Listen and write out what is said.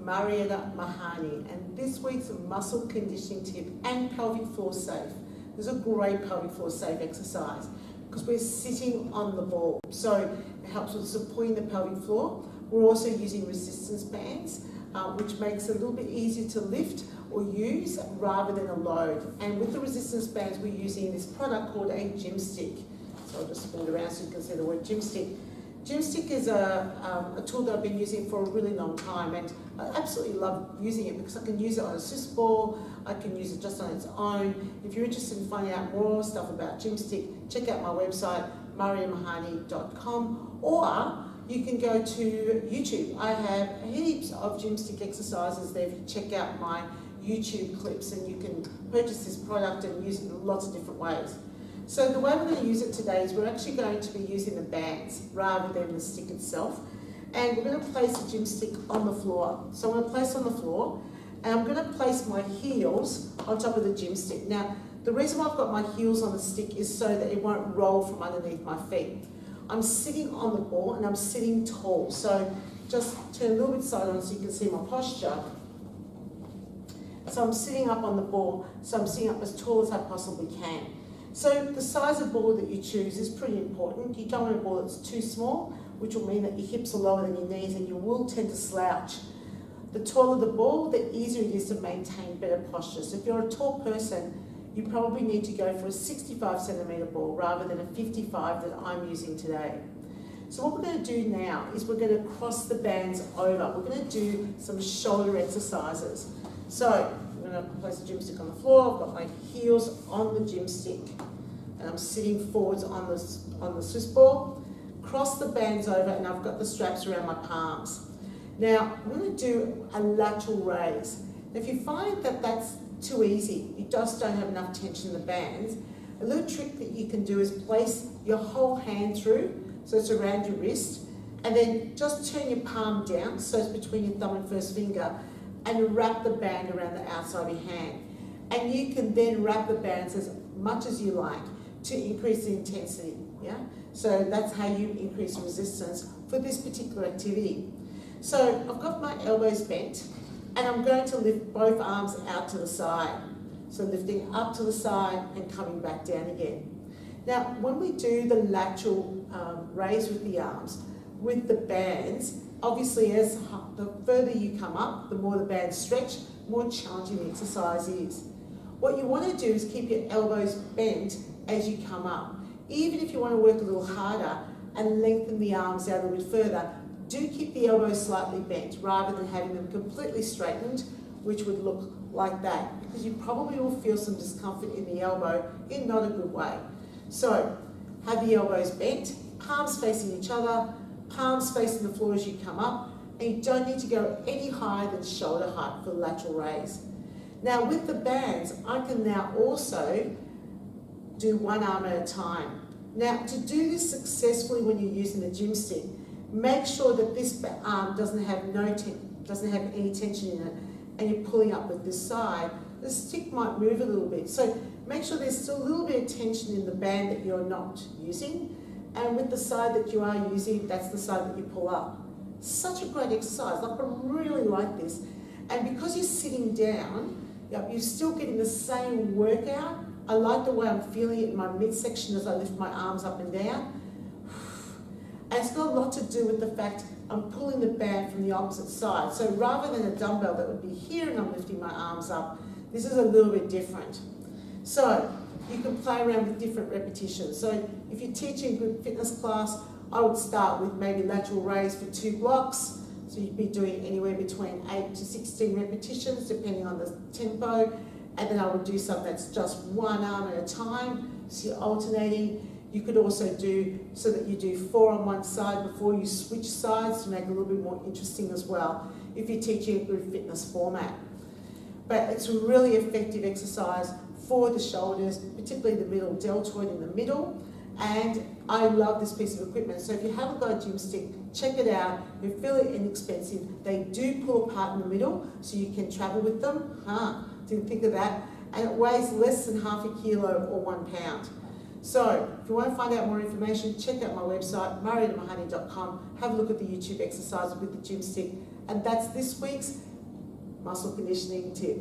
Marietta Mehanni, and this week's muscle conditioning tip and pelvic floor safe. This is a great pelvic floor safe exercise because we're sitting on the ball, so it helps with supporting the pelvic floor. We're also using resistance bands, which makes it a little bit easier to lift or use rather than a load. And with the resistance bands, we're using this product called a Gymstick. So I'll just spin it around so you can see the word Gymstick. Gymstick is a tool that I've been using for a really long time, and I absolutely love using it because I can use it on a Swiss ball, I can use it just on its own. If you're interested in finding out more stuff about Gymstick, check out my website, mariattamehanni.com, or you can go to YouTube. I have heaps of Gymstick exercises there if you check out my YouTube clips, and you can purchase this product and use it in lots of different ways. So the way we're going to use it today is we're actually going to be using the bands rather than the stick itself. And we're going to place the Gymstick on the floor. So I'm going to place on the floor, and I'm going to place my heels on top of the Gymstick. Now, the reason why I've got my heels on the stick is so that it won't roll from underneath my feet. I'm sitting on the ball and I'm sitting tall. So just turn a little bit side on so you can see my posture. So I'm sitting up on the ball, so I'm sitting up as tall as I possibly can. So the size of ball that you choose is pretty important. You don't want a ball that's too small, which will mean that your hips are lower than your knees and you will tend to slouch. The taller the ball, the easier it is to maintain better posture. So if you're a tall person, you probably need to go for a 65 centimetre ball rather than a 55 that I'm using today. So what we're going to do now is we're going to cross the bands over. We're going to do some shoulder exercises. So I'm going to place the Gymstick on the floor. I've got my heels on the Gymstick, and I'm sitting forwards on the Swiss ball. Cross the bands over, and I've got the straps around my palms. Now I'm going to do a lateral raise. If you find that that's too easy, you just don't have enough tension in the bands, a little trick that you can do is place your whole hand through, so it's around your wrist, and then just turn your palm down, so it's between your thumb and first finger, and wrap the band around the outside of your hand. And you can then wrap the bands as much as you like to increase the intensity, yeah? So that's how you increase resistance for this particular activity. So I've got my elbows bent, and I'm going to lift both arms out to the side. So lifting up to the side and coming back down again. Now, when we do the lateral raise with the arms, with the bands, obviously as the further you come up, the more the bands stretch, the more challenging the exercise is. What you want to do is keep your elbows bent as you come up. Even if you want to work a little harder and lengthen the arms out a little bit further, do keep the elbows slightly bent rather than having them completely straightened, which would look like that, because you probably will feel some discomfort in the elbow in not a good way. So have the elbows bent, palms facing each other, palms facing the floor as you come up, and you don't need to go any higher than shoulder height for the lateral raise. Now with the bands, I can now also do one arm at a time. Now to do this successfully when you're using the Gymstick, make sure that this arm doesn't have any tension in it, and you're pulling up with this side. The stick might move a little bit, so make sure there's still a little bit of tension in the band that you're not using, and with the side that you are using, that's the side that you pull up. Such a great exercise. Like, I really like this, and because you're sitting down, you're still getting the same workout. I like the way I'm feeling it in my midsection as I lift my arms up and down. And it's got a lot to do with the fact I'm pulling the band from the opposite side. So rather than a dumbbell that would be here and I'm lifting my arms up, this is a little bit different. So you can play around with different repetitions. So if you're teaching a group fitness class, I would start with maybe lateral raise for 2 blocks. So you'd be doing anywhere between 8 to 16 repetitions, depending on the tempo. And then I would do something that's just one arm at a time. So you're alternating. You could also do so that you do 4 on one side before you switch sides to make it a little bit more interesting as well if you're teaching a group fitness format. But it's a really effective exercise for the shoulders, particularly the middle deltoid in the middle. And I love this piece of equipment. So if you haven't got a Gymstick, check it out. They're fairly inexpensive. They do pull apart in the middle, so you can travel with them. Didn't think of that. And it weighs less than half a kilo or 1 pound. So if you want to find out more information, check out my website, mariattamehanni.com. Have a look at the YouTube exercises with the Gymstick. And that's this week's muscle conditioning tip.